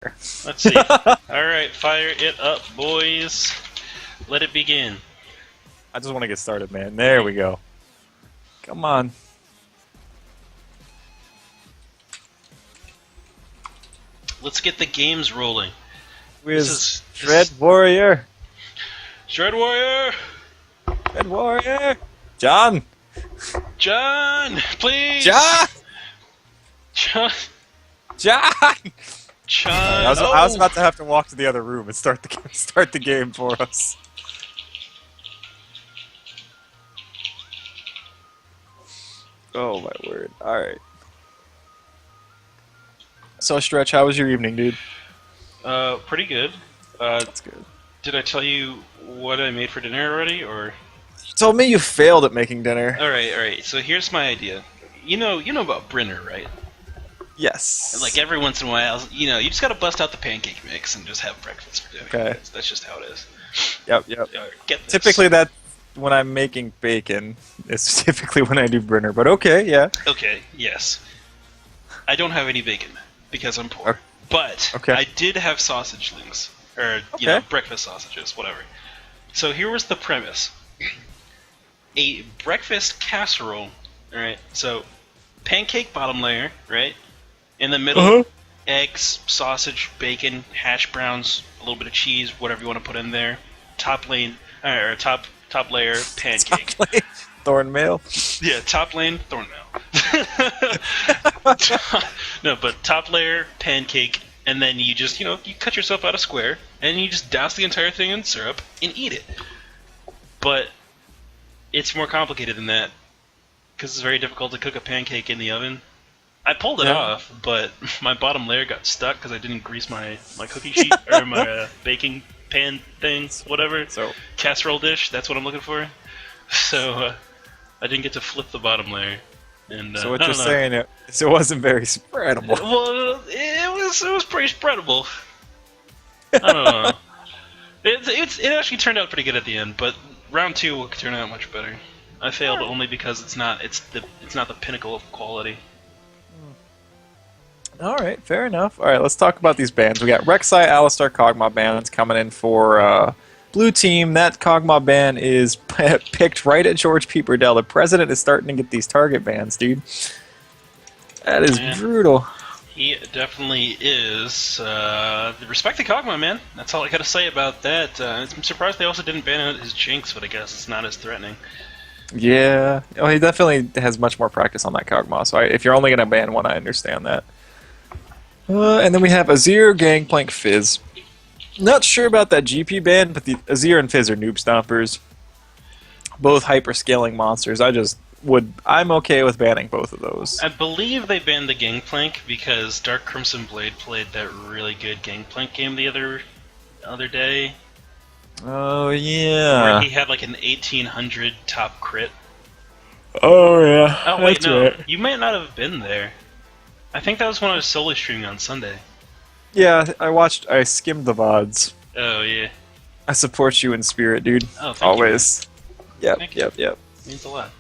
Let's see. Alright, fire it up, boys. Let it begin. I just want to get started, man. There we go. Come on. Let's get the games rolling. With Shred Warrior. Shred Warrior! Shred Warrior! John! John! Please! John! John! John! John! I was about to have to walk to the other room and start the game for us. Oh my word. Alright. So Stretch, how was your evening, dude? Pretty good. That's good. Did I tell you what I made for dinner already, or? You told me you failed at making dinner. Alright. So here's my idea. You know about Brinner, right? Yes. Like every once in a while, you just gotta bust out the pancake mix and just have breakfast for dinner. Okay. That's just how it is. Yep. Get this. Typically that when I'm making bacon is typically when I do Brinner, but okay, yeah. Okay, yes. I don't have any bacon because I'm poor. Okay. But Okay. I did have sausage links. Or, Okay. breakfast sausages, whatever. So here was the premise. A breakfast casserole, alright? So, pancake bottom layer, right? In the middle, eggs, sausage, bacon, hash browns, a little bit of cheese, whatever you want to put in there. Top layer, pancake. Thorn mail. Yeah, top lane, thornmail. No, but top layer, pancake, and then you just, you cut yourself out a square, and you just douse the entire thing in syrup and eat it. But it's more complicated than that, because it's very difficult to cook a pancake in the oven. I pulled it off, but my bottom layer got stuck because I didn't grease my cookie sheet, or my baking pan things, whatever. So Casserole dish, that's what I'm looking for. So, I didn't get to flip the bottom layer. And, what you're saying is it wasn't very spreadable. Well, it was pretty spreadable. I don't know. It actually turned out pretty good at the end, but round 2 will turn out much better. I failed only because it's not the pinnacle of quality. Alright, fair enough. Alright, let's talk about these bands. We got Rek'Sai, Alistar, Kog'Maw bands coming in for Blue Team. That Kog'Maw ban is picked right at George P. Burdell. The president is starting to get these target bans, dude. That is brutal. He definitely is. Respect the Kog'Maw, man. That's all I gotta say about that. I'm surprised they also didn't ban out his Jinx, but I guess it's not as threatening. Yeah. Oh, he definitely has much more practice on that Kog'Maw, so if you're only going to ban one, I understand that. And then we have Azir, Gangplank, Fizz. Not sure about that GP ban, but the Azir and Fizz are noob stompers. Both hyper-scaling monsters. I'm okay with banning both of those. I believe they banned the Gangplank because Dark Crimson Blade played that really good Gangplank game the other day. Oh, yeah. Where he had like an 1800 top crit. Oh, yeah. Oh, wait, That's no. right. You might not have been there. I think that was when I was solo streaming on Sunday. Yeah, I skimmed the VODs. Oh, yeah. I support you in spirit, dude. Oh, thank Always. you. Yep. Means a lot.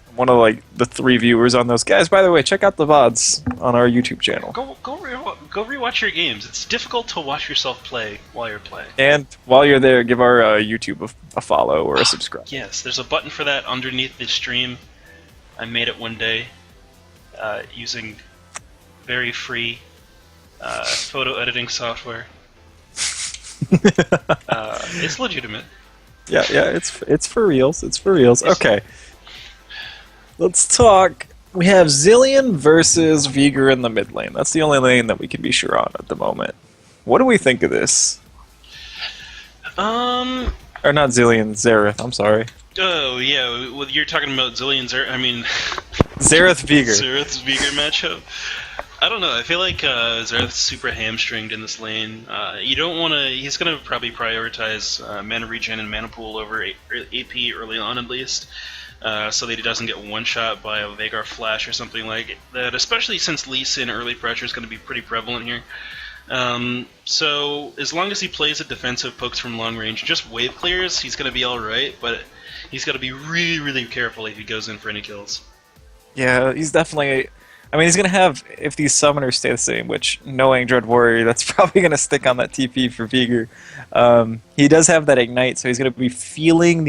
I'm one of the 3 viewers on those guys. By the way, check out the VODs on our YouTube channel. Go rewatch your games. It's difficult to watch yourself play while you're playing. And while you're there, give our YouTube a follow or a subscribe. Yes, there's a button for that underneath the stream. I made it one day using very free photo editing software. It's legitimate. Yeah, it's for reals. It's for reals. Okay. Let's talk. We have Zillion versus Veigar in the mid lane. That's the only lane that we can be sure on at the moment. What do we think of this? Or not Zillion, Xerath, I'm sorry. Oh, yeah, well, you're talking about Zillion's... Xerath Veigar. Xerath's Veigar matchup? I don't know, I feel like Xerath's super hamstringed in this lane. You don't want to... He's going to probably prioritize mana regen and mana pool over AP early on, at least. So that he doesn't get one-shot by a Veigar flash or something like that, especially since Lee Sin early pressure is going to be pretty prevalent here. So as long as he plays a defensive pokes from long range, just wave clears, he's going to be alright, but he's got to be really, really careful if he goes in for any kills. Yeah, he's definitely I mean, he's gonna have if these summoners stay the same. Which, knowing Dread Warrior, that's probably gonna stick on that TP for Vigor. He does have that ignite, so he's gonna be feeling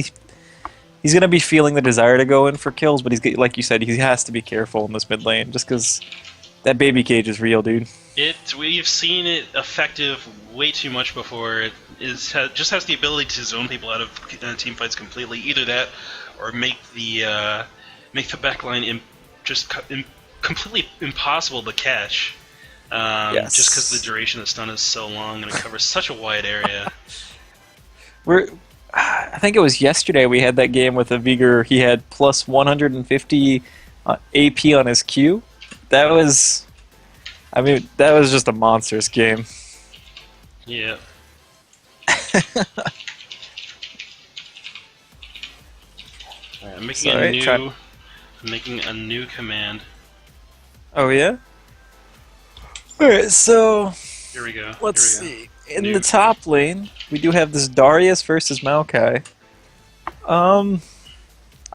the desire to go in for kills. But like you said, he has to be careful in this mid lane, just because that baby cage is real, dude. We've seen it effective way too much before. Just has the ability to zone people out of team fights completely. Either that, or make the backline completely impossible to catch. Yes. Just because the duration of the stun is so long and it covers such a wide area. I think it was yesterday we had that game with a Vigor. He had plus 150 AP on his Q. That was just a monstrous game. Yeah. Alright, I'm making a new command. Oh yeah. All right, so here we go. Let's see. In the top lane, we do have this Darius versus Maokai. I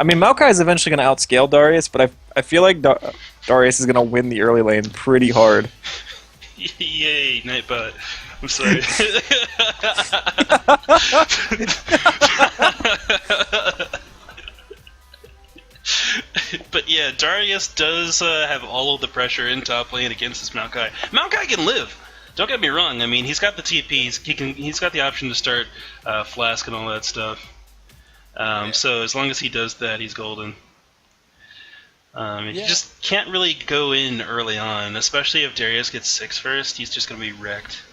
mean, Maokai is eventually going to outscale Darius, but I feel like Darius is going to win the early lane pretty hard. Yay, Nightbot. I'm sorry. But yeah, Darius does have all of the pressure in top lane against this Maokai. Maokai can live. Don't get me wrong. I mean, he's got the TPs. He's got the option to start Flask and all that stuff. So as long as he does that, he's golden. You just can't really go in early on, especially if Darius gets 6 first. He's just going to be wrecked.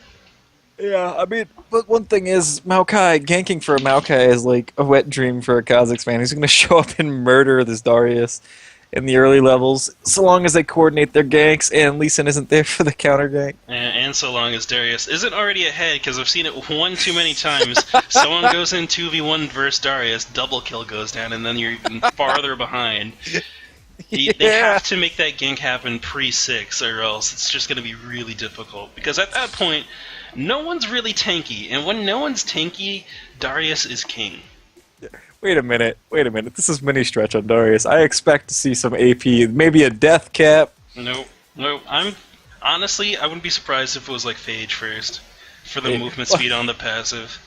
Yeah, I mean, but one thing is, Maokai, ganking for a Maokai is like a wet dream for a Kha'Zix fan. He's going to show up and murder this Darius in the early levels, so long as they coordinate their ganks and Lee Sin isn't there for the counter gank. And so long as Darius isn't already ahead, because I've seen it one too many times. Someone goes in 2v1 versus Darius, double kill goes down, and then you're even farther behind. They have to make that gank happen pre-6, or else it's just going to be really difficult. Because at that point, no one's really tanky, and when no one's tanky, Darius is king. Wait a minute. This is mini stretch on Darius. I expect to see some AP, maybe a death cap. No. I wouldn't be surprised if it was like Phage first for the movement speed on the passive.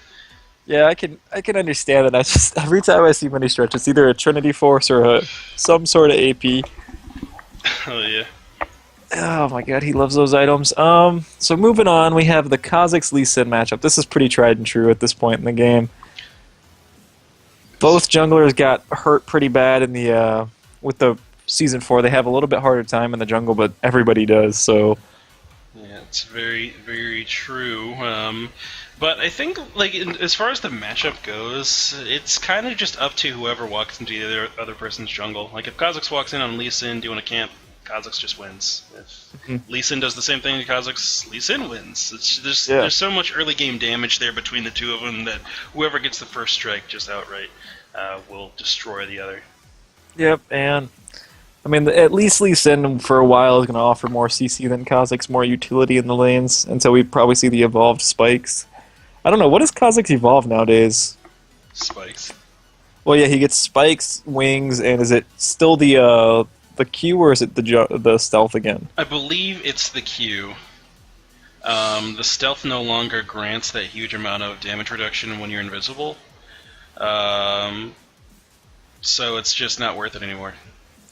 Yeah, I can understand it. I just every time I see mini stretch, it's either a Trinity Force or some sort of AP. Oh yeah. Oh my god, he loves those items. So moving on, we have the Kha'Zix Lee Sin matchup. This is pretty tried and true at this point in the game. Both junglers got hurt pretty bad in the with the Season 4. They have a little bit harder time in the jungle, but everybody does, so... Yeah, it's very, very true. But I think, like, as far as the matchup goes, it's kind of just up to whoever walks into the other person's jungle. Like, if Kha'Zix walks in on Lee Sin doing a camp, Kha'Zix just wins. If Lee Sin does the same thing to Kha'Zix, Lee Sin wins. There's so much early game damage there between the two of them that whoever gets the first strike just outright will destroy the other. Yep, and I mean, at least Lee Sin for a while is going to offer more CC than Kha'Zix, more utility in the lanes, and so we probably see the evolved spikes. I don't know, what does Kha'Zix evolve nowadays? Spikes. Well, yeah, he gets spikes, wings, and is it still the Q, or is it the stealth again? I believe it's the Q. The stealth no longer grants that huge amount of damage reduction when you're invisible. So it's just not worth it anymore.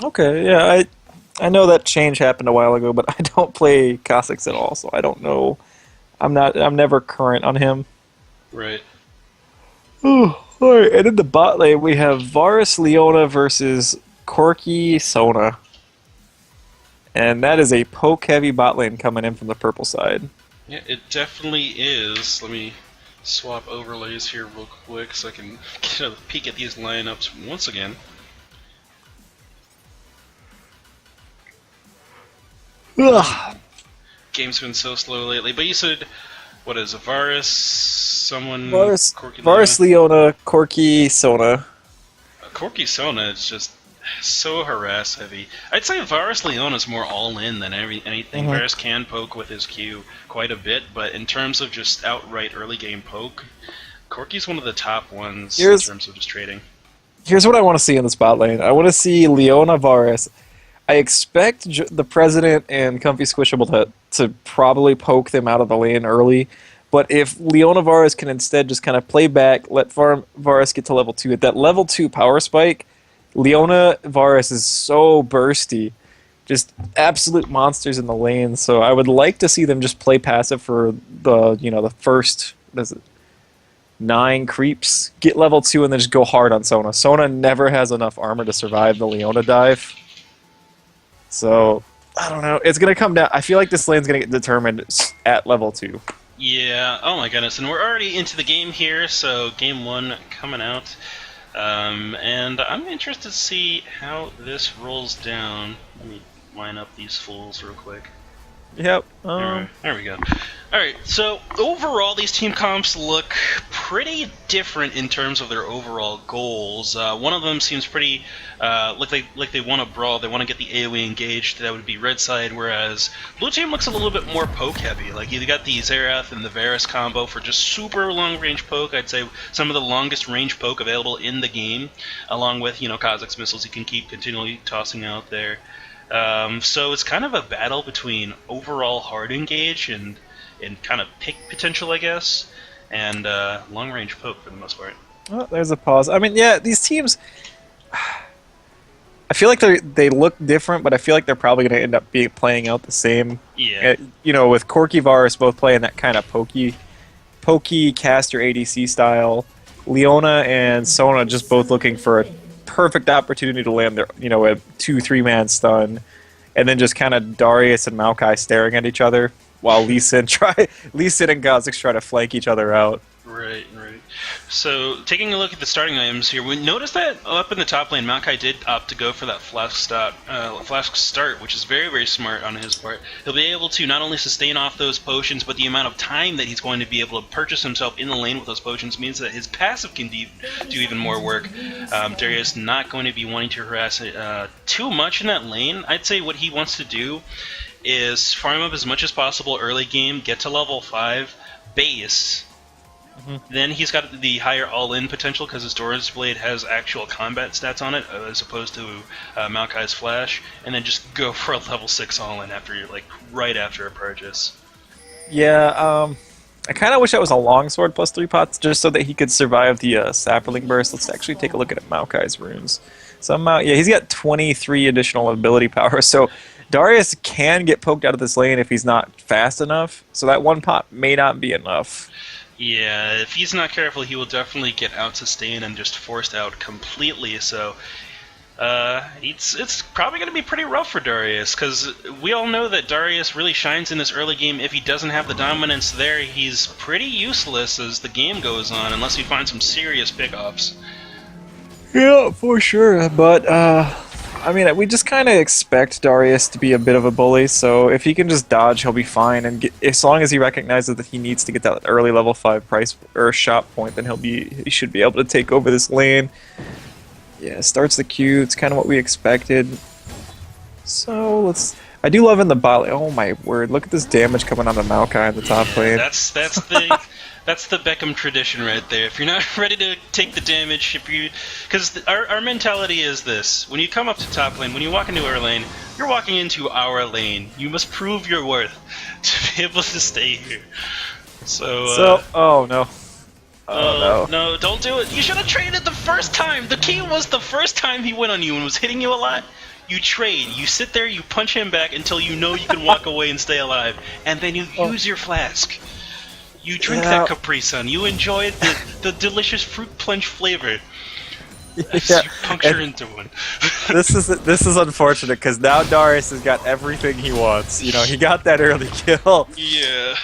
Okay, yeah, I know that change happened a while ago, but I don't play Kha'Zix at all, so I don't know. I'm never current on him. Right. Alright, and in the bot lane we have Varus Leona versus Corki Sona. And that is a poke-heavy bot lane coming in from the purple side. Yeah, it definitely is. Let me swap overlays here real quick so I can get a peek at these lineups once again. Ugh. Game's been so slow lately, but you said, what is it, Varus, Varus Leona, Corki Sona. Corki Sona is just so harass heavy. I'd say Varus Leona is more all-in than anything. Varus can poke with his Q quite a bit, but in terms of just outright early game poke, Corki's one of the top ones in terms of just trading. Here's what I want to see in this bot lane. I want to see Leona Varus. I expect the president and Comfy Squishable to probably poke them out of the lane early. But if Leona Varus can instead just kind of play back, let Varus get to level 2, at that level 2 power spike, Leona Varus is so bursty. Just absolute monsters in the lane. So I would like to see them just play passive for the first, what is it, 9 creeps, get level 2, and then just go hard on Sona. Sona never has enough armor to survive the Leona dive. So, I don't know. It's going to come down. I feel like this lane's going to get determined at level 2. Yeah, oh my goodness. And we're already into the game here, so game 1 coming out. And I'm interested to see how this rolls down. Let me line up these fools real quick. Yep. There we go. Alright, so overall these team comps look pretty different in terms of their overall goals. One of them seems pretty like they want to brawl, they want to get the AoE engaged, that would be red side, whereas blue team looks a little bit more poke heavy. Like you got the Xerath and the Varus combo for just super long range poke. I'd say some of the longest range poke available in the game, along with, Kha'Zix missiles you can keep continually tossing out there. So it's kind of a battle between overall hard engage and kind of pick potential, I guess, and long range poke for the most part. Oh, there's a pause. I mean, yeah, these teams, I feel like they look different, but I feel like they're probably going to end up playing out the same. Yeah. With Corki Varus both playing that kind of pokey caster ADC style. Leona and Sona just both looking for a perfect opportunity to land their, a 2-3 man stun, and then just kind of Darius and Maokai staring at each other while Lee Sin and Kha'Zix try to flank each other out. Right. So, taking a look at the starting items here, we noticed that up in the top lane, Maokai did opt to go for that flask start, which is very, very smart on his part. He'll be able to not only sustain off those potions, but the amount of time that he's going to be able to purchase himself in the lane with those potions means that his passive can do even more work. Darius not going to be wanting to harass too much in that lane. I'd say what he wants to do is farm up as much as possible early game, get to level 5, base. Then he's got the higher all-in potential because his Doran's Blade has actual combat stats on it as opposed to Maokai's Flash, and then just go for a level 6 all-in right after a purchase. Yeah, I kind of wish that was a longsword plus 3 pots just so that he could survive the Sapperling Burst. Let's actually take a look at Maokai's runes. He's got 23 additional ability power, so Darius can get poked out of this lane if he's not fast enough, so that 1 pot may not be enough. Yeah, if he's not careful, he will definitely get out-sustained and just forced out completely, so it's probably going to be pretty rough for Darius, because we all know that Darius really shines in this early game. If he doesn't have the dominance there, he's pretty useless as the game goes on, unless he finds some serious pickoffs. Yeah, for sure, but we just kind of expect Darius to be a bit of a bully, so if he can just dodge, he'll be fine, and as long as he recognizes that he needs to get that early level 5 price or shop point, then he should be able to take over this lane. Yeah, starts the queue, it's kind of what we expected. So, I do love in the bot lane. Oh my word, look at this damage coming on the Maokai in the top lane. That's the Beckham tradition right there. If you're not ready to take the damage, because our mentality is this: when you come up to top lane, when you walk into our lane, you're walking into our lane. You must prove your worth to be able to stay here. Oh no. Oh no. No, don't do it. You should have traded the first time. The key was the first time he went on you and was hitting you a lot. You trade. You sit there, you punch him back until you know you can walk away and stay alive, and then you use your flask. You drink that Capri Sun. You enjoy the delicious fruit punch flavor. Yeah. You puncture into one. This is unfortunate because now Darius has got everything he wants. He got that early kill. Yeah.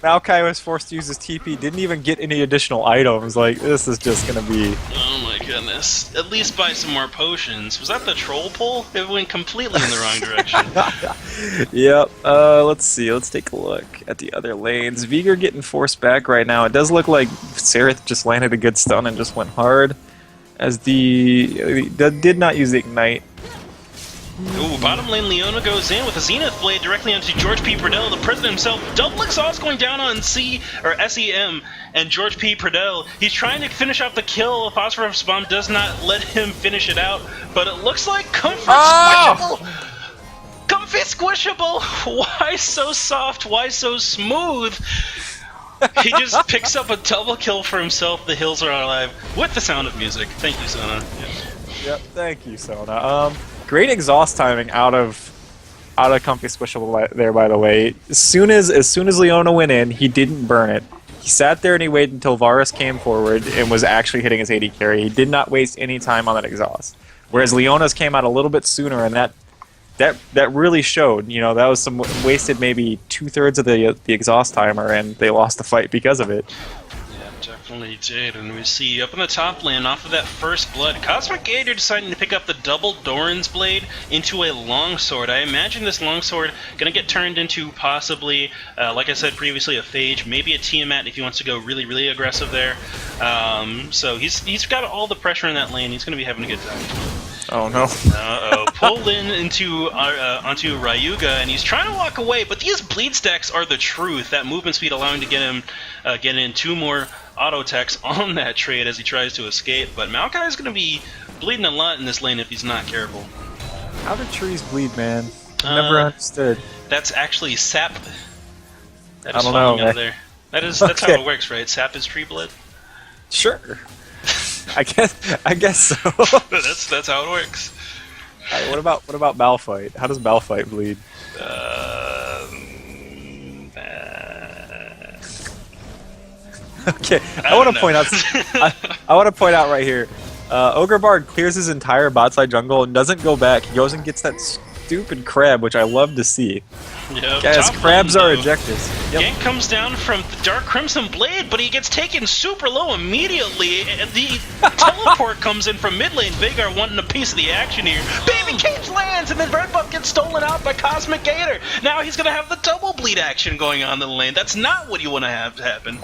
Maokai was forced to use his TP. Didn't even get any additional items. This is just gonna be. Oh my goodness! At least buy some more potions. Was that the troll pull? It went completely in the wrong direction. Yep. Let's see. Let's take a look at the other lanes. Vigor getting forced back right now. It does look like Sereth just landed a good stun and just went hard. As did not use the ignite. Ooh, bottom lane Leona goes in with a Zenith Blade directly onto George P. Purdell, the president himself. Double exhaust going down on SEM and George P. Purdell. He's trying to finish off the kill. Phosphorus Bomb does not let him finish it out, but it looks like Comfort Squishable Comfy Squishable! Why so soft? Why so smooth? He just picks up a double kill for himself. The hills are alive with the sound of music. Thank you, Sona. Yep, thank you, Sona. Great exhaust timing out of Comfy Squishable there, by the way. As soon as Leona went in, he didn't burn it. He sat there and he waited until Varus came forward and was actually hitting his AD carry. He did not waste any time on that exhaust. Whereas Leona's came out a little bit sooner, and that really showed. You know, that was some wasted maybe 2/3 of the exhaust timer, and they lost the fight because of it. Yeah, definitely did. And we see up in the top lane, off of that first blood, Cosmic Gator deciding to pick up the double Doran's Blade into a longsword. I imagine this longsword going to get turned into possibly, like I said previously, a Phage, maybe a Tiamat if he wants to go really, really aggressive there. So he's got all the pressure in that lane. He's going to be having a good time. Oh no. Uh-oh. Pulled in onto Ryuga, and he's trying to walk away, but these bleed stacks are the truth. That movement speed allowing to get in 2 more auto attacks on that trade as he tries to escape. But Maokai is going to be bleeding a lot in this lane if he's not careful. How do trees bleed, man? I never understood. That's actually sap. That I is don't falling know. out there. That's how Okay. it works, right? Sap is tree blood. Sure. I guess so. That's how it works. Alright, what about Malphite? How does Malphite bleed? Okay, I want to point out. I want to point out right here. Ogre Bard clears his entire bot side jungle and doesn't go back. He goes and gets that stupid crab, which I love to see. Yep. Guys, Top crabs lane, are though. ejectors. Yep. Gank comes down from the Dark Crimson Blade, but he gets taken super low immediately. And the teleport comes in from mid lane. Veigar wanting a piece of the action here. Baby Cage lands, and then Red Buff gets stolen out by Cosmic Gator. Now he's going to have the double bleed action going on in the lane. That's not what you want to have happen.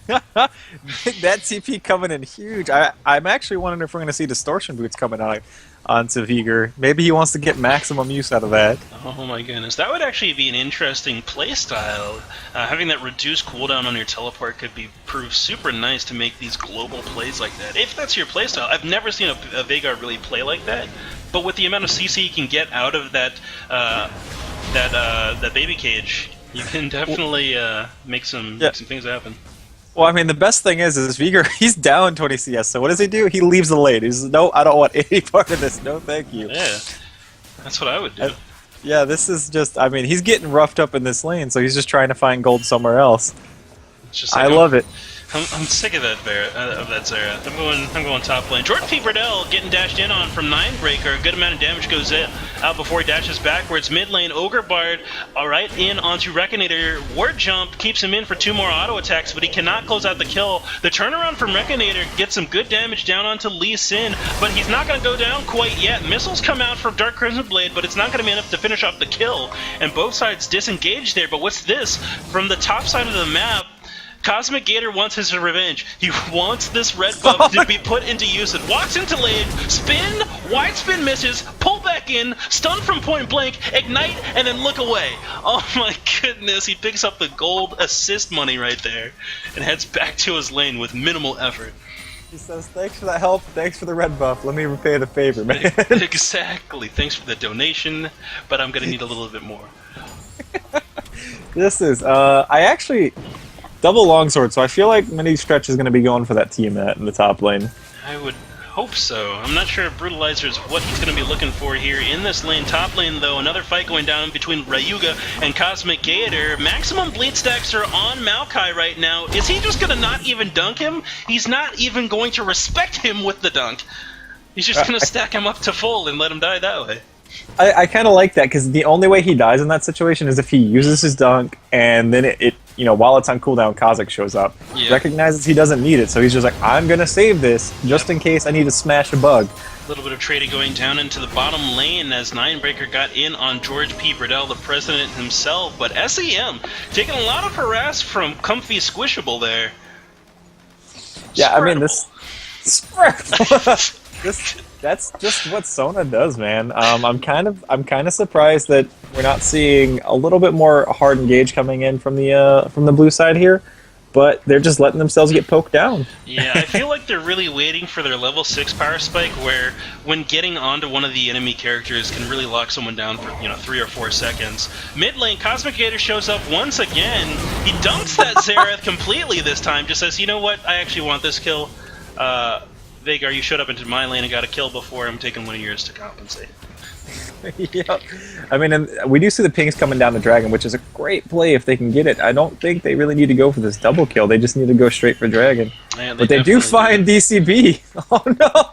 That TP coming in huge. I'm actually wondering if we're going to see Distortion Boots coming out onto Veigar. Maybe he wants to get maximum use out of that. Oh my goodness, that would actually be an interesting playstyle. Having that reduced cooldown on your teleport could prove super nice to make these global plays like that. If that's your playstyle, I've never seen a Veigar really play like that. But with the amount of CC you can get out of that baby cage, you can definitely make some things happen. Well, I mean, the best thing is Veigar, he's down 20 CS, so what does he do? He leaves the lane. He's no, I don't want any part of this. No, thank you. Yeah, that's what I would do. Yeah, this is just, I mean, he's getting roughed up in this lane, so he's just trying to find gold somewhere else. It's just like, I love it. I'm sick of that Xerath. I'm going top lane. Jordan P. Burdell getting dashed in on from Ninebreaker. A good amount of damage goes out before he dashes backwards. Mid lane, Ogre Bard, alright, in onto Reconator. Ward Jump keeps him in for 2 more auto attacks, but he cannot close out the kill. The turnaround from Reconator gets some good damage down onto Lee Sin, but he's not going to go down quite yet. Missiles come out from Dark Crimson Blade, but it's not going to be enough to finish off the kill. And both sides disengage there, but what's this? From the top side of the map, Cosmic Gator wants his revenge. He wants this red buff to be put into use. It walks into lane, spin, wide spin misses, pull back in, stun from point blank, ignite, and then look away. Oh my goodness, he picks up the gold assist money right there and heads back to his lane with minimal effort. He says, thanks for that help, thanks for the red buff, let me repay the favor, man. Exactly, thanks for the donation, but I'm gonna need a little bit more. This is, I actually... Double longsword, so I feel like Mini Stretch is going to be going for that Tiamat in the top lane. I would hope so. I'm not sure if Brutalizer is what he's going to be looking for here in this lane. Top lane, though, another fight going down between Ryuga and Cosmic Gator. Maximum bleed stacks are on Maokai right now. Is he just going to not even dunk him? He's not even going to respect him with the dunk. He's just going to stack him up to full and let him die that way. I kind of like that, because the only way he dies in that situation is if he uses his dunk, and then it you know, while it's on cooldown, Kazakh shows up. Yeah. Recognizes he doesn't need it, so he's just like, I'm gonna save this, just in case I need to smash a bug. A little bit of trading going down into the bottom lane as Ninebreaker got in on George P. Burdell, the president himself, but SEM taking a lot of harass from Comfy Squishable there. Yeah, I mean, this... That's just what Sona does, man. I'm kind of surprised that we're not seeing a little bit more hard engage coming in from the blue side here, but they're just letting themselves get poked down. Yeah, I feel like they're really waiting for their level 6 power spike, where when getting onto one of the enemy characters can really lock someone down for 3 or 4 seconds. Mid lane, Cosmic Gator shows up once again. He dunks that Xerath completely this time, just says, you know what, I actually want this kill. Vagar, you showed up into my lane and got a kill before. I'm taking one of yours to compensate. Yeah, I mean, and we do see the pings coming down the dragon, which is a great play if they can get it. I don't think they really need to go for this double kill. They just need to go straight for dragon. Man, but they do find DCB. Oh no!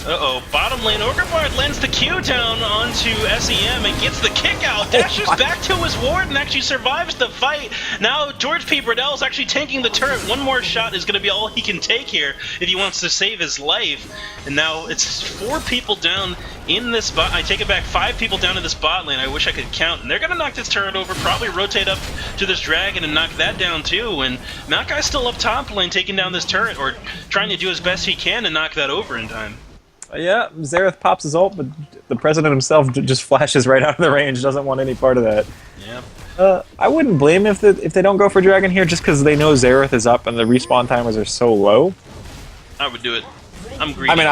Uh-oh, bottom lane, Ogrepard lends the Q down onto SEM and gets the kick out, dashes back to his ward and actually survives the fight. Now George P. Burdell is actually tanking the turret. One more shot is going to be all he can take here if he wants to save his life. And now it's 4 people down in this bot. I take it back, 5 people down in this bot lane. I wish I could count. And they're going to knock this turret over, probably rotate up to this dragon and knock that down too. And Malakai's still up top lane taking down this turret, or trying to do as best he can to knock that over in time. Yeah, Xerath pops his ult, but the president himself just flashes right out of the range, doesn't want any part of that. Yeah. I wouldn't blame him if they don't go for Dragon here, just because they know Xerath is up and the respawn timers are so low. I would do it. I'm greedy. I mean,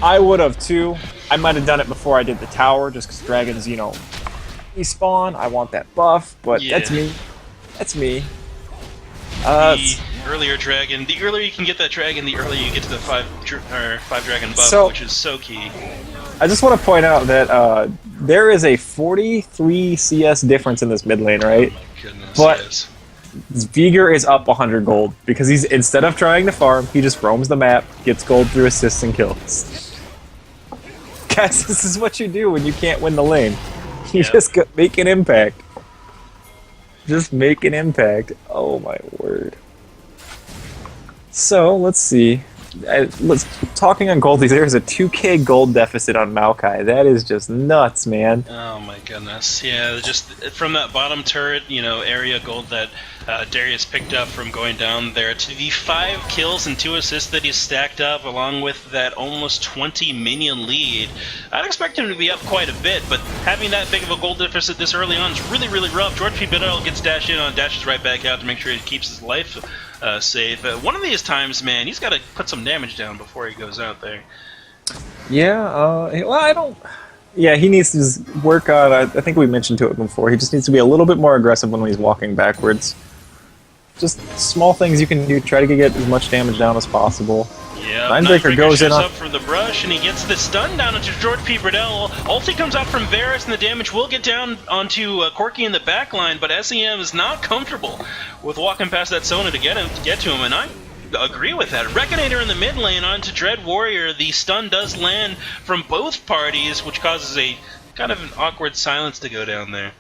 I would have too. I might have done it before I did the tower, just because Dragons, respawn. I want that buff, but yeah. That's me. That's me. The earlier dragon, the earlier you can get that dragon, the earlier you get to the 5 dragon buff, which is so key. I just want to point out that there is a 43 CS difference in this mid lane, right? Oh my goodness, but yes. Viger is up 100 gold because he's, instead of trying to farm, he just roams the map, gets gold through assists and kills. Guys, this is what you do when you can't win the lane. You just make an impact. Just make an impact. Oh my word. So, let's see. Talking on gold, there's a 2k gold deficit on Maokai. That is just nuts, man. Oh my goodness. Yeah, just from that bottom turret, area gold that Darius picked up from going down there to the 5 kills and 2 assists that he's stacked up, along with that almost 20 minion lead. I'd expect him to be up quite a bit, but having that big of a gold deficit this early on is really, really rough. George P. Biddle gets dashed in on, dashes right back out to make sure he keeps his life safe. One of these times, man, he's got to put some damage down before he goes out there. Yeah, well, I don't... Yeah, he needs to just work on... I think we mentioned to it before. He just needs to be a little bit more aggressive when he's walking backwards. Just small things you can do. Try to get as much damage down as possible. Yeah, Ninebreaker goes in up for the brush, and he gets the stun down onto George P. Burdell. Ulti comes out from Varus, and the damage will get down onto Corki in the backline, but SEM is not comfortable with walking past that Sona to get to him, and I agree with that. Reconator in the mid lane onto Dread Warrior. The stun does land from both parties, which causes a kind of an awkward silence to go down there.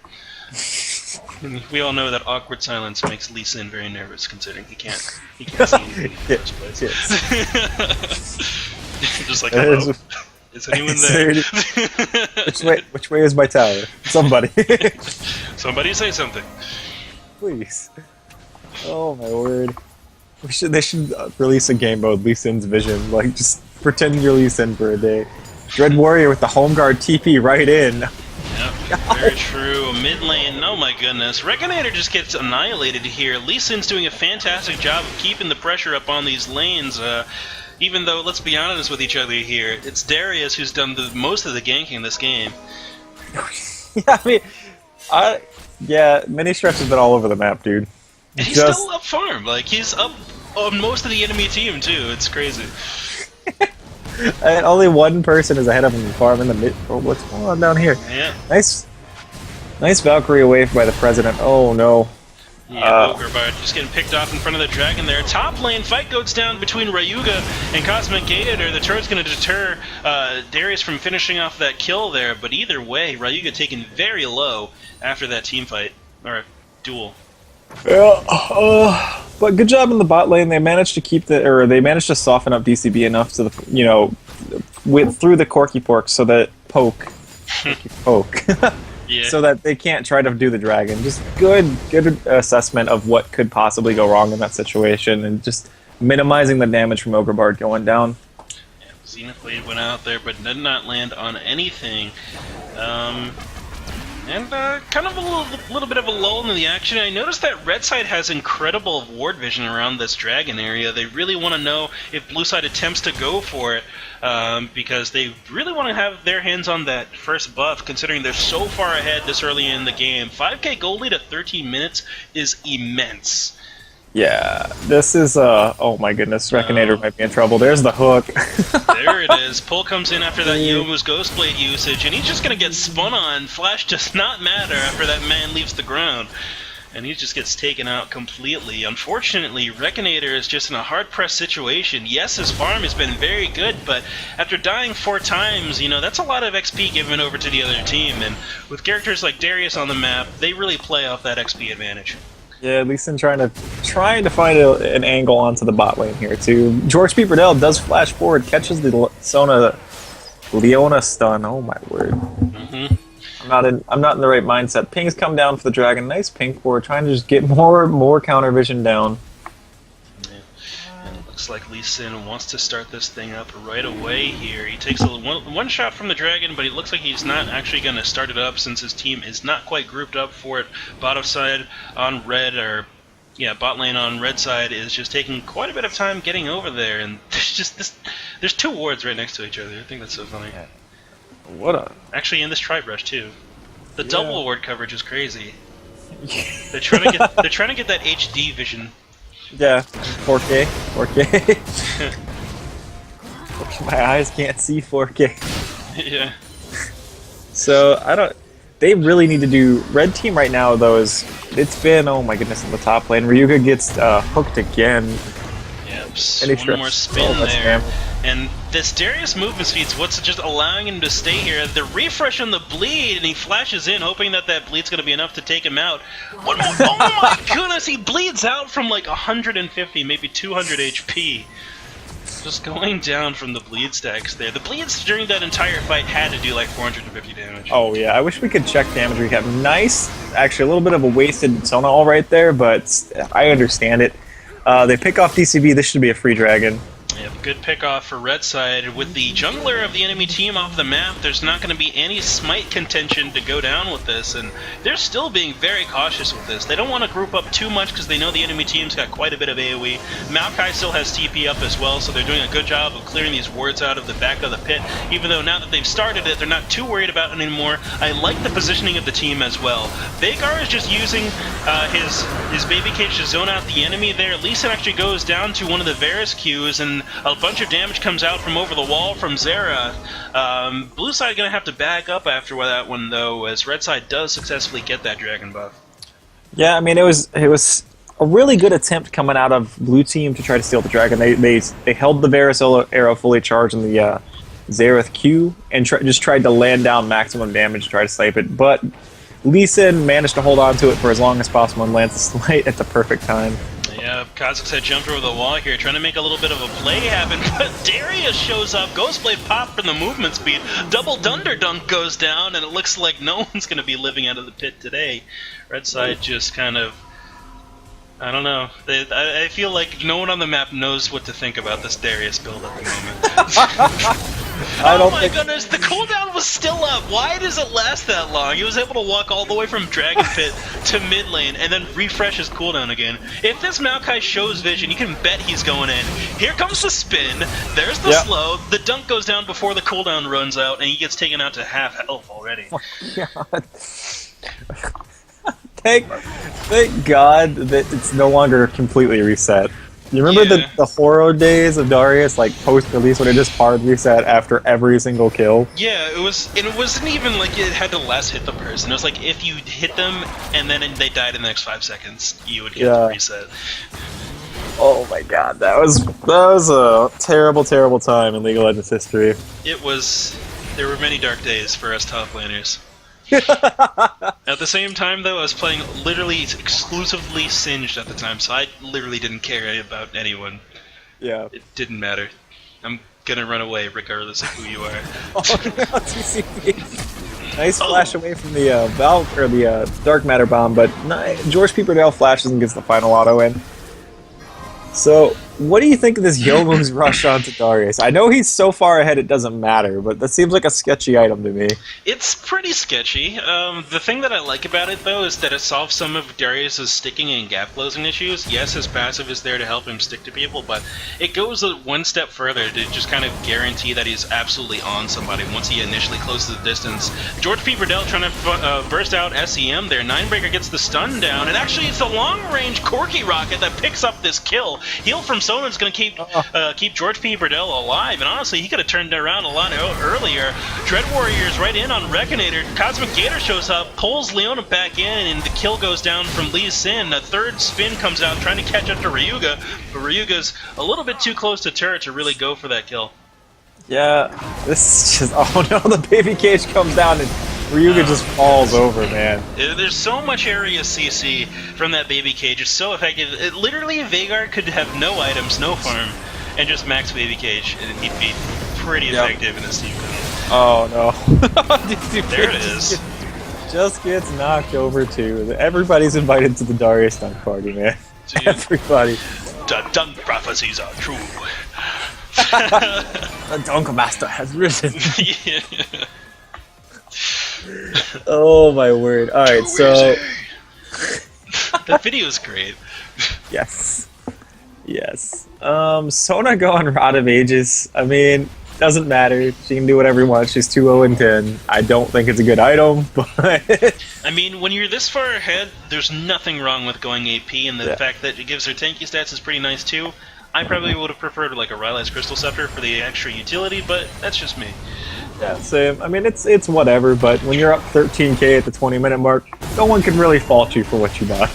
We all know that awkward silence makes Lee Sin very nervous, considering he can't see anything in the first place. Just like, hello? Is anyone there? Which way is my tower? Somebody. Somebody say something. Please. Oh my word. They should release a game mode, Lee Sin's Vision. Like, just pretend you're Lee Sin for a day. Dread Warrior with the home guard TP right in. Yep, very true. Mid lane, oh my goodness. Reconator just gets annihilated here. Lee Sin's doing a fantastic job of keeping the pressure up on these lanes. Even though, let's be honest with each other here, it's Darius who's done the most of the ganking in this game. Yeah, I mean, Mini Stretch has been all over the map, dude. And he's still up farm. Like, he's up on most of the enemy team, too. It's crazy. And only one person is ahead of him farm in the mid. Oh, what's going on down here? Yeah. Nice Valkyrie away by the president. Oh no. Yeah, Ogrepard just getting picked off in front of the dragon there. Top lane fight goes down between Ryuga and Cosmic Gator. The turret's going to deter Darius from finishing off that kill there, but either way, Ryuga taken very low after that team fight, or duel. Yeah, but good job in the bot lane. They managed to keep they managed to soften up DCB enough so through the Corky Pork so that poke, yeah. So that they can't try to do the dragon. Just good assessment of what could possibly go wrong in that situation, and just minimizing the damage from Ogrepard going down. Yeah, Zenith Blade went out there, but did not land on anything. And kind of a little bit of a lull in the action. I noticed that red side has incredible ward vision around this dragon area. They really want to know if blue side attempts to go for it, because they really want to have their hands on that first buff, considering they're so far ahead this early in the game. 5k gold lead at 13 minutes is immense. Yeah, this is, oh my goodness, Reconator might be in trouble. There's the hook. There it is. Pull comes in after that Youmuu's Ghostblade usage, and he's just going to get spun on. Flash does not matter after that man leaves the ground. And he just gets taken out completely. Unfortunately, Reconator is just in a hard-pressed situation. Yes, his farm has been very good, but after dying 4 times, you know, that's a lot of XP given over to the other team. And with characters like Darius on the map, they really play off that XP advantage. Yeah, Lee Sin trying to find an angle onto the bot lane here too. George P. Burdell does flash forward, catches the Leona stun. Oh my word! Mm-hmm. I'm not in the right mindset. Pings come down for the dragon. Nice ping forward, trying to just get more counter vision down. Looks like Lee Sin wants to start this thing up right away here. He takes one shot from the dragon, but it looks like he's not actually going to start it up since his team is not quite grouped up for it. Bottom side on red, or yeah, bot lane on red side is just taking quite a bit of time getting over there, and there's 2 wards right next to each other. I think that's so funny. Yeah. Actually in this tribe rush too. The double ward coverage is crazy. They're trying to get that HD vision. Yeah, 4K. My eyes can't see 4K. Yeah. So they really need to do. Red team right now though it's been, oh my goodness, in the top lane. Ryuga gets hooked again. Yep. One more spin there. And this Darius movement speed's what's just allowing him to stay here. The refresh on the bleed, and he flashes in, hoping that bleed's going to be enough to take him out. Oh my goodness, he bleeds out from like 150, maybe 200 HP. Just going down from the bleed stacks there. The bleeds during that entire fight had to do like 450 damage. Oh yeah, I wish we could check damage recap. Nice, actually a little bit of a wasted Sona all right there, but I understand it. They pick off DCV, this should be a free dragon. Yep, good pick off for red side. With the jungler of the enemy team off the map, there's not going to be any smite contention to go down with this, and they're still being very cautious with this. They don't want to group up too much because they know the enemy team's got quite a bit of AoE. Maokai still has TP up as well, so they're doing a good job of clearing these wards out of the back of the pit, even though now that they've started it, they're not too worried about it anymore. I like the positioning of the team as well. Vhagar is just using his baby cage to zone out the enemy there. Lee Sin actually goes down to one of the Varus Qs, and a bunch of damage comes out from over the wall from Zera. Blue side gonna have to back up after that one though, as red side does successfully get that dragon buff. Yeah, I mean it was a really good attempt coming out of blue team to try to steal the dragon. They held the Varus arrow fully charged in the Zereth Q and just tried to land down maximum damage to try to snipe it, but Lee Sin managed to hold on to it for as long as possible and lands the smite at the perfect time. Yeah, Kazakhstan jumped over the wall here, trying to make a little bit of a play happen, but Darius shows up, Ghostblade pop from the movement speed, double Dunder Dunk goes down, and it looks like no one's going to be living out of the pit today. Red side just kind of, I don't know, I feel like no one on the map knows what to think about this Darius build at the moment. Oh my goodness, the cooldown was still up. Why does it last that long? He was able to walk all the way from Dragon Pit to mid lane and then refresh his cooldown again. If this Maokai shows vision, you can bet he's going in. Here comes the spin, there's the slow, the dunk goes down before the cooldown runs out, and he gets taken out to half health already. Oh my god. Thank God that it's no longer completely reset. You remember the horror days of Darius, like post-release, when it just hard reset after every single kill? Yeah, it was, and it wasn't even like it had to last hit the person. It was like if you hit them and then they died in the next 5 seconds, you would get the reset. Oh my god, that was a terrible, terrible time in League of Legends history. It was. There were many dark days for us top laners. At the same time, though, I was playing literally exclusively Singed at the time, so I literally didn't care about anyone. Yeah. It didn't matter. I'm gonna run away regardless of who you are. Oh no, TCP. Nice flash away from the Valve or the Dark Matter bomb, but George P. Burdell flashes and gets the final auto in. So What do you think of this Youmuu's rush onto Darius? I know he's so far ahead it doesn't matter, but that seems like a sketchy item to me. It's pretty sketchy. The thing that I like about it, though, is that it solves some of Darius's sticking and gap closing issues. Yes, his passive is there to help him stick to people, but it goes one step further to just kind of guarantee that he's absolutely on somebody once he initially closes the distance. George P. Burdell trying to burst out SEM there. Ninebreaker gets the stun down, and actually it's the long-range Corky Rocket that picks up this kill. Heal from Sonan's going to keep George P. Burdell alive, and honestly, he could have turned it around a lot earlier. Dread Warriors right in on Reconator. Cosmic Gator shows up, pulls Leona back in, and the kill goes down from Lee Sin. A third spin comes out trying to catch up to Ryuga, but Ryuga's a little bit too close to turret to really go for that kill. Yeah, this is just... Oh no, the baby cage comes down and Ryuga just falls over, man. There's so much area CC from that baby cage. It's so effective. Literally, Veigar could have no items, no farm, and just max baby cage, and he'd be pretty effective in this team. Oh no. Dude, there it is. Just gets knocked over too. Everybody's invited to the Darius dunk party, man. Dude, everybody. The dunk prophecies are true. The Dunk Master has risen. Yeah. Oh my word. Alright, so... That video is great. Yes. Yes. Sona going Rod of Ages. I mean, doesn't matter. She can do whatever she wants. She's 2-0-10. I don't think it's a good item, but... I mean, when you're this far ahead, there's nothing wrong with going AP, and the fact that it gives her tanky stats is pretty nice too. I probably would have preferred like a Rylai's Crystal Scepter for the extra utility, but that's just me. Yeah, same. I mean, it's whatever, but when you're up 13k at the 20-minute mark, no one can really fault you for what you buy.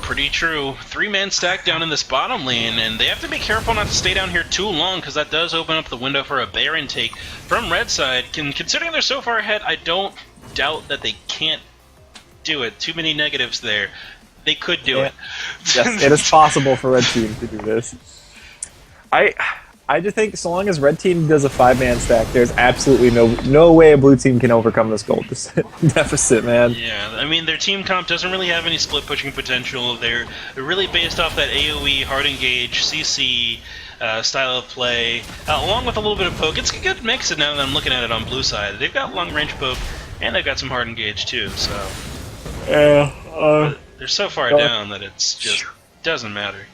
Pretty true. 3-man stack down in this bottom lane, and they have to be careful not to stay down here too long, because that does open up the window for a Baron take from red side. Considering they're so far ahead, I don't doubt that they can't do it. Too many negatives there. They could do it. Yes, it is possible for red team to do this. I just think so long as red team does a 5-man stack, there's absolutely no way a blue team can overcome this gold deficit, man. Yeah, I mean, their team comp doesn't really have any split pushing potential. They're really based off that AoE, hard engage, CC style of play, along with a little bit of poke. It's a good mix, and now that I'm looking at it on blue side, they've got long range poke, and they've got some hard engage too. So they're so far down that it's just doesn't matter.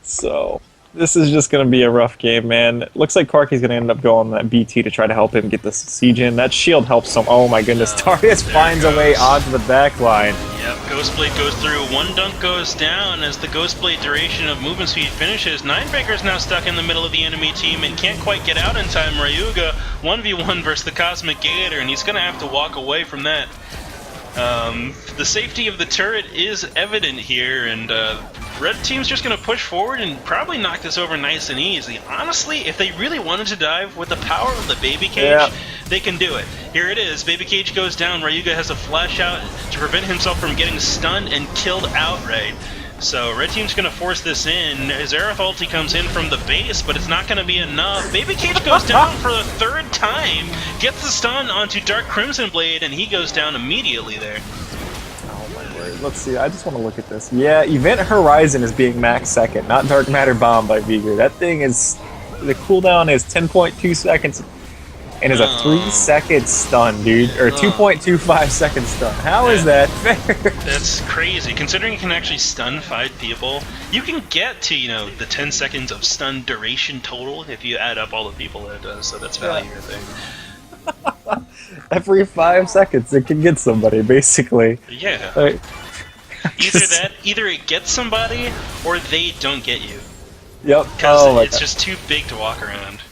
So this is just going to be a rough game, man. It looks like Corky's going to end up going on that BT to try to help him get the siege in. That shield helps him. Oh my goodness, Darius finds a way onto the back line. Yep, Ghostblade goes through. One dunk goes down as the Ghostblade duration of movement speed finishes. Ninebreaker's now stuck in the middle of the enemy team and can't quite get out in time. Ryuga 1v1 versus the Cosmic Gator, and he's going to have to walk away from that. The safety of the turret is evident here, and red team's just going to push forward and probably knock this over nice and easy. Honestly, if they really wanted to dive with the power of the baby cage, they can do it. Here it is. Baby cage goes down. Ryuga has to flash out to prevent himself from getting stunned and killed outright. So red team's going to force this in. Xerath ulti comes in from the base, but it's not going to be enough. Baby Cage goes down for the third time, gets the stun onto Dark Crimson Blade, and he goes down immediately there. Oh my word. Let's see, I just want to look at this. Yeah, Event Horizon is being max second, not Dark Matter Bomb by Veigar. That thing is... The cooldown is 10.2 seconds. And is a 3-second stun, dude. Or 2.25 second stun. How is that fair? That's crazy. Considering you can actually stun 5 people, you can get to, the 10 seconds of stun duration total if you add up all the people that it does. So that's value, I think. Every 5 seconds it can get somebody, basically. Yeah. Like, either it gets somebody, or they don't get you. Yep. Because it's just too big to walk around.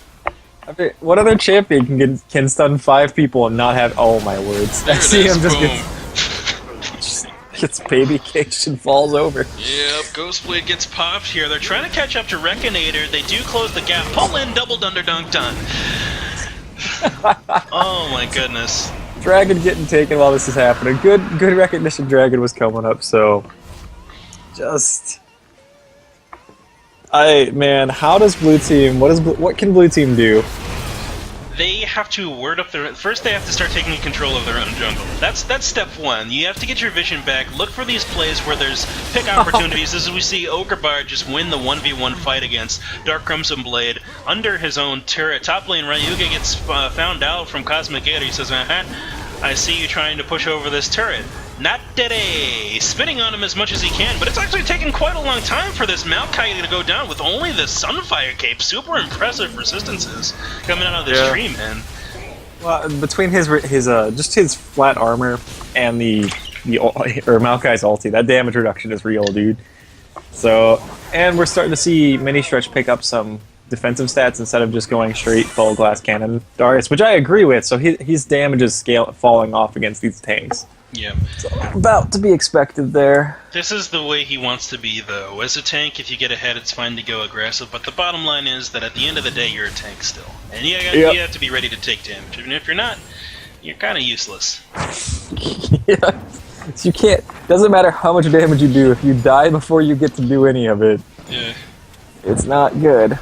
I mean, what other champion can stun 5 people and not have... Oh my words. I see him just gets baby caged and falls over. Yep, Ghostblade gets popped here. They're trying to catch up to Reconator. They do close the gap. Pull in, double dunder dunk done. Oh my goodness. Dragon getting taken while this is happening. Good recognition Dragon was coming up, so... Just... Man, how does blue team... What can blue team do? they have to word up their... First, they have to start taking control of their own jungle. That's step one. You have to get your vision back. Look for these plays where there's pick opportunities. As we see Ogre Bard just win the 1v1 fight against Dark Crimson Blade under his own turret. Top lane, Ryuga gets found out from Cosmic Gator. He says, I see you trying to push over this turret. Not today! Spinning on him as much as he can, but it's actually taken quite a long time for this Maokai to go down with only the Sunfire Cape. Super impressive resistances coming out of this tree, man. Well, between his just his flat armor and the Maokai's ulti, that damage reduction is real, dude. So, and we're starting to see Mini Stretch pick up some defensive stats instead of just going straight full glass cannon Darius, which I agree with. So his damage is falling off against these tanks. Yeah. So about to be expected there. This is the way he wants to be, though. As a tank, if you get ahead, it's fine to go aggressive, but the bottom line is that at the end of the day, you're a tank still. And you have to be ready to take damage. And if you're not, you're kind of useless. Yeah. So you can't... Doesn't matter how much damage you do, if you die before you get to do any of it, it's not good.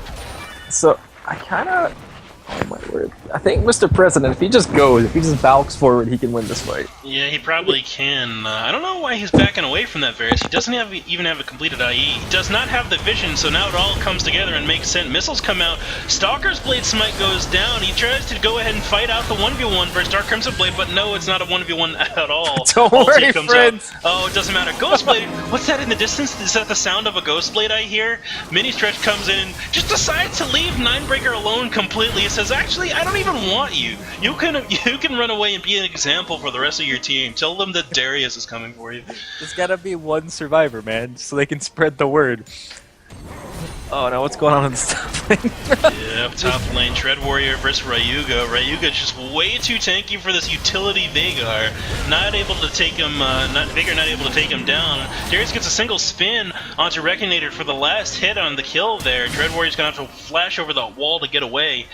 So, I kind of... Oh my word. I think Mr. President, if he just goes, if he just bulks forward, he can win this fight. Yeah, he probably can. I don't know why he's backing away from that Varus. He doesn't even have a completed IE. He does not have the vision, so now it all comes together and makes sense. Missiles come out. Stalker's Blade Smite goes down. He tries to go ahead and fight out the 1v1 versus Dark Crimson Blade, but no, it's not a 1v1 at all. Don't worry, friends. Oh, it doesn't matter. Ghost Blade, what's that in the distance? Is that the sound of a Ghost Blade I hear? Mini Stretch comes in and just decides to leave Ninebreaker alone completely. He says, actually, I don't even want you. You can run away and be an example for the rest of your team. Tell them that Darius is coming for you. There's gotta be one survivor, man, so they can spread the word. Oh no, what's going on in this top lane? Yep, top lane, Tread Warrior versus Ryuga. Ryuga's just way too tanky for this utility Veigar. Not able to take him, Veigar not able to take him down. Darius gets a single spin onto Reckonator for the last hit on the kill there. Tread Warrior's gonna have to flash over the wall to get away.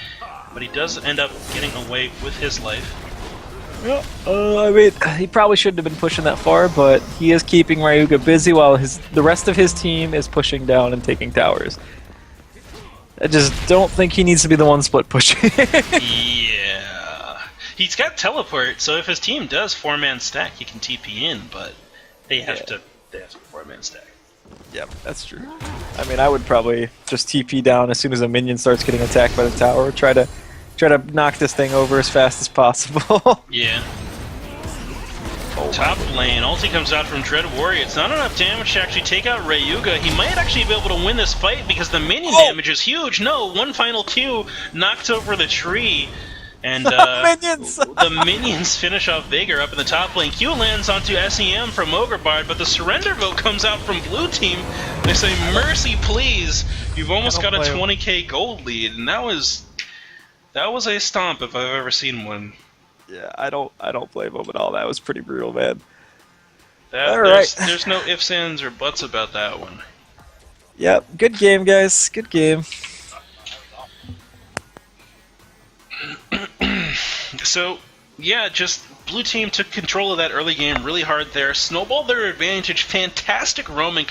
But he does end up getting away with his life. Yeah, I mean, he probably shouldn't have been pushing that far, but he is keeping Ryuga busy while the rest of his team is pushing down and taking towers. I just don't think he needs to be the one split pushing. Yeah. He's got teleport, so if his team does 4-man stack, he can TP in, but they have to 4-man stack. Yep, that's true. I mean, I would probably just TP down as soon as a minion starts getting attacked by the tower. Try to knock this thing over as fast as possible. Yeah. Top lane, ulti comes out from Dread Warrior. It's not enough damage to actually take out Ryuga. He might actually be able to win this fight because the minion damage is huge. No, one final Q knocked over the tree. And minions! The minions finish off Veigar up in the top lane. Q lands onto SEM from Ogre Bard, but the surrender vote comes out from blue team. They say, mercy please, you've almost got a 20k gold lead, and that was a stomp if I've ever seen one. Yeah, I don't blame him at all. That was pretty brutal, man. There's no ifs, ands, or buts about that one. Yep, good game, guys. Good game. So, yeah, just blue team took control of that early game really hard there. Snowballed their advantage. Fantastic roaming.